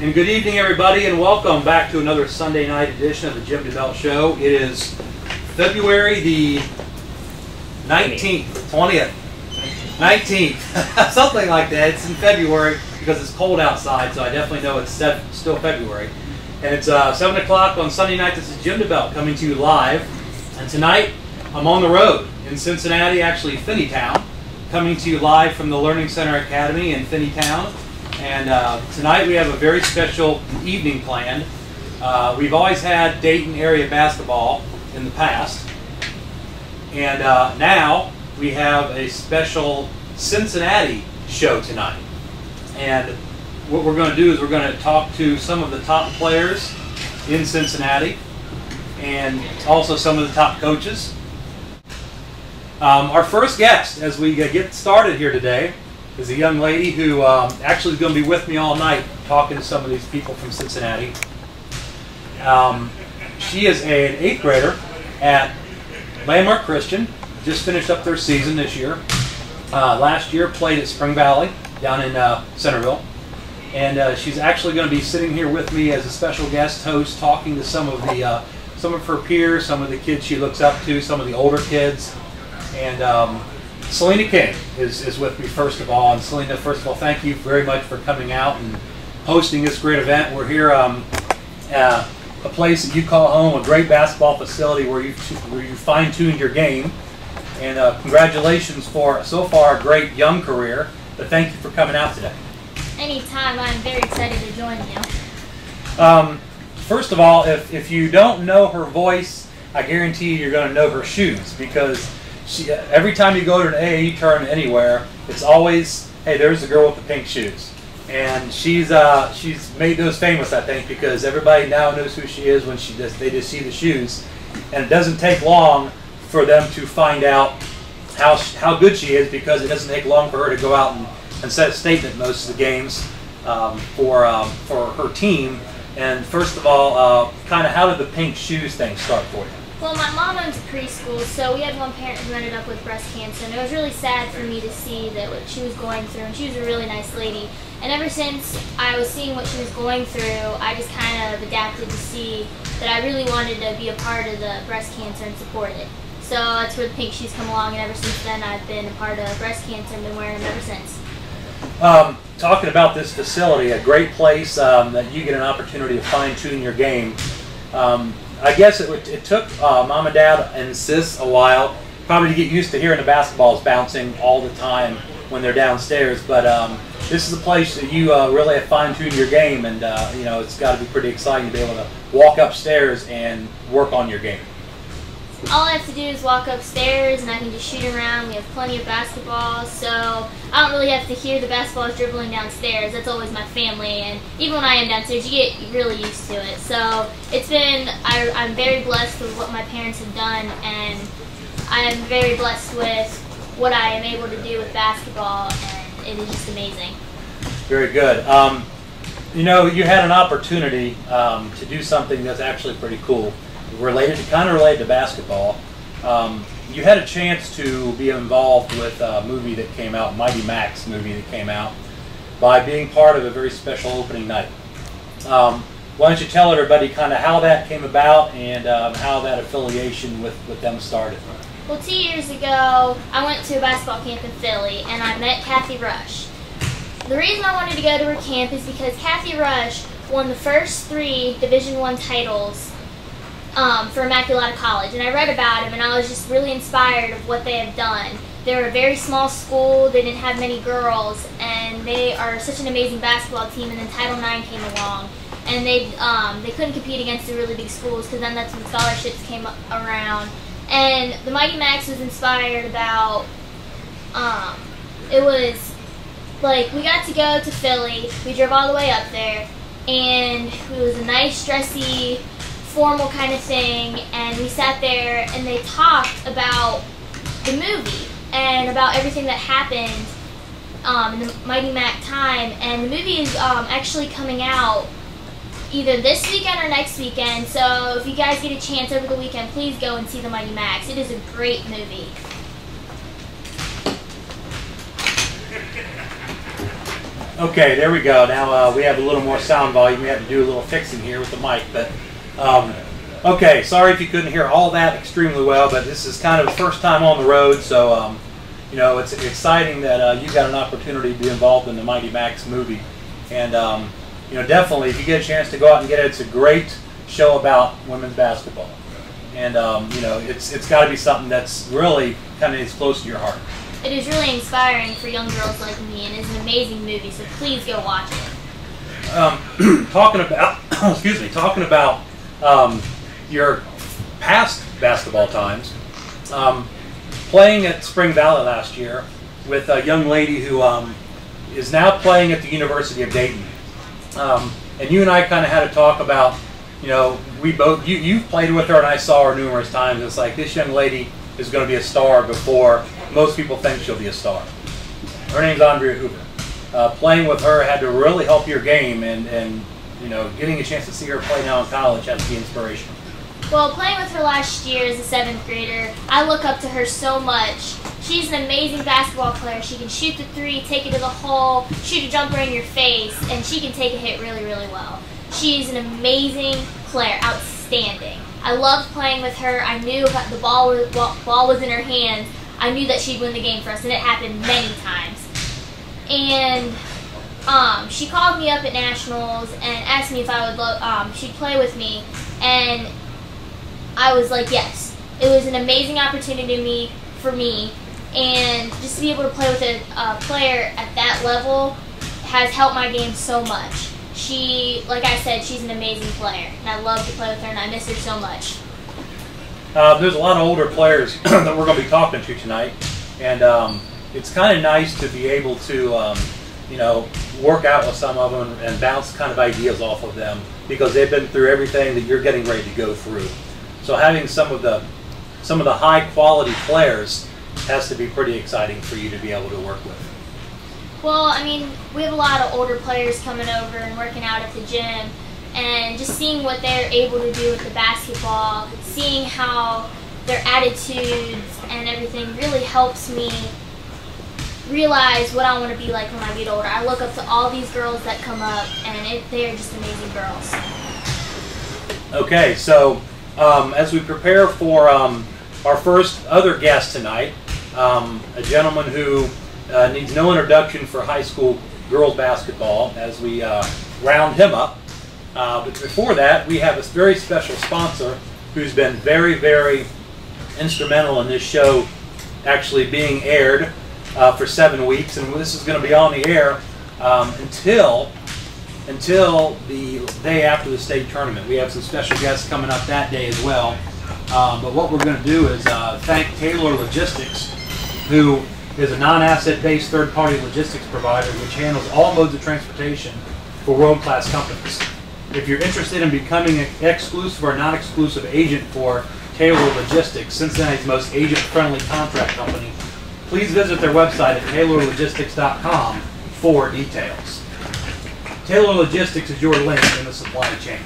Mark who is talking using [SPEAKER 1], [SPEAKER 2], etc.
[SPEAKER 1] And good evening, everybody, and welcome back to another Sunday night edition of the Jim Dabbelt Show. It is February the 19th, 20th, 19th, something like that. It's in February because it's cold outside, so I definitely know it's still February. And it's 7 o'clock on Sunday night. This is Jim Dabbelt coming to you live. And tonight, I'm on the road in Cincinnati, actually Finneytown, coming to you live from the Learning Center Academy in Finneytown. And tonight we have a very special evening planned. We've always had Dayton area basketball in the past. And now we have a special Cincinnati show tonight. And what we're going to do is we're going to talk to some of the top players in Cincinnati and also some of the top coaches. Our first guest, as we get started here today, is a young lady who actually is going to be with me all night talking to some of these people from Cincinnati. She is an 8th grader at Landmark Christian, just finished up their season this year. Last year played at Spring Valley down in Centerville. And she's actually going to be sitting here with me as a special guest host talking to some of her peers, some of the kids she looks up to, some of the older kids. And Celina King is with me first of all. And Celina, first of all, thank you very much for coming out and hosting this great event. We're here at a place that you call home, a great basketball facility where you fine-tuned your game. And congratulations for, so far, a great young career. But thank you for coming out today.
[SPEAKER 2] Anytime. I'm very excited to join you.
[SPEAKER 1] First of all, if you don't know her voice, I guarantee you're going to know her shoes, because every time you go to an AAU tournament anywhere, it's always, hey, there's the girl with the pink shoes. And she's made those famous, I think, because everybody now knows who she is when they just see the shoes. And it doesn't take long for them to find out how good she is, because it doesn't take long for her to go out and set a statement most of the games for her team. And first of all, kind of how did the pink shoes thing start for you?
[SPEAKER 2] Well, my mom owns a preschool, so we had one parent who ended up with breast cancer, and it was really sad for me to see that what she was going through, and she was a really nice lady. And ever since I was seeing what she was going through, I just kind of adapted to see that I really wanted to be a part of the breast cancer and support it. So that's where the pink shoes come along, and ever since then I've been a part of breast cancer and been wearing them ever since.
[SPEAKER 1] Talking about this facility, a great place that you get an opportunity to fine-tune your game. I guess it took Mom and Dad and Sis a while probably to get used to hearing the basketballs bouncing all the time when they're downstairs, but this is a place that you really have fine-tuned your game, and you know, it's got to be pretty exciting to be able to walk upstairs and work on your game.
[SPEAKER 2] All I have to do is walk upstairs and I can just shoot around. We have plenty of basketballs, so I don't really have to hear the basketballs dribbling downstairs. That's always my family, and even when I am downstairs, you get really used to it. So it's been, I'm very blessed with what my parents have done, and I am very blessed with what I am able to do with basketball, and it is just amazing. Very
[SPEAKER 1] good. You know, you had an opportunity to do something that's actually pretty cool. Kind of related to basketball. You had a chance to be involved with a movie that came out, Mighty Max movie that came out, by being part of a very special opening night. Why don't you tell everybody kind of how that came about and how that affiliation with them started?
[SPEAKER 2] Well, 2 years ago, I went to a basketball camp in Philly, and I met Kathy Rush. The reason I wanted to go to her camp is because Kathy Rush won the first 3 Division I titles for Immaculata College, and I read about him, and I was just really inspired of what they have done. They're a very small school, they didn't have many girls, and they are such an amazing basketball team, and then Title IX came along, and they couldn't compete against the really big schools, because then that's when scholarships came around. And the Mighty Max was inspired about, it was like, we got to go to Philly, we drove all the way up there, and it was a nice, dressy, formal kind of thing, and we sat there and they talked about the movie and about everything that happened in the Mighty Mac time. And the movie is actually coming out either this weekend or next weekend, so if you guys get a chance over the weekend, please go and see the Mighty Max. It is a great movie.
[SPEAKER 1] Okay, there we go. Now we have a little more sound volume. We have to do a little fixing here with the mic. But okay, sorry if you couldn't hear all that extremely well, but this is kind of the first time on the road, so you know, it's exciting that you got an opportunity to be involved in the Mighty Max movie. And you know, definitely, if you get a chance to go out and get it, it's a great show about women's basketball. And you know, it's got to be something that's really kind of is close to your heart.
[SPEAKER 2] It is really inspiring for young girls like me, and it's an amazing movie, so please go watch it.
[SPEAKER 1] Talking about, excuse me, talking about your past basketball times, playing at Spring Valley last year with a young lady who is now playing at the University of Dayton. And you and I kind of had a talk about, you know, we both, you've played with her and I saw her numerous times. It's like this young lady is going to be a star before most people think she'll be a star. Her name's Andrea Hoover. Playing with her had to really help your game, and you know, getting a chance to see her play now in college has to be inspirational.
[SPEAKER 2] Well, playing with her last year as a 7th grader, I look up to her so much. She's an amazing basketball player. She can shoot the three, take it to the hole, shoot a jumper in your face, and she can take a hit really, really well. She's an amazing player, outstanding. I loved playing with her. I knew the ball was in her hands. I knew that she'd win the game for us, and it happened many times. And she called me up at Nationals and asked me if I would she'd play with me, and I was like, yes. It was an amazing opportunity for me, and just to be able to play with a player at that level has helped my game so much. She, like I said, she's an amazing player, and I love to play with her, and I miss her so much.
[SPEAKER 1] There's a lot of older players that we're going to be talking to tonight, and it's kind of nice to be able to, you know, work out with some of them and bounce kind of ideas off of them, because they've been through everything that you're getting ready to go through. So having some of the high quality players has to be pretty exciting for you to be able to work with.
[SPEAKER 2] Well, I mean, we have a lot of older players coming over and working out at the gym, and just seeing what they're able to do with the basketball, seeing how their attitudes and everything really helps me realize what I want to be like when I get older. I look up to all these girls that come up, and they are just amazing girls.
[SPEAKER 1] Okay, so as we prepare for our first other guest tonight, a gentleman who needs no introduction for high school girls basketball as we round him up. But before that, we have a very special sponsor who's been very, very instrumental in this show actually being aired for 7 weeks, and this is going to be on the air until the day after the state tournament. We have some special guests coming up that day as well. But what we're going to do is thank Taylor Logistics, who is a non-asset-based third-party logistics provider which handles all modes of transportation for world-class companies. If you're interested in becoming an exclusive or non-exclusive agent for Taylor Logistics, Cincinnati's most agent-friendly contract company, please visit their website at taylorlogistics.com for details. Taylor Logistics is your link in the supply chain.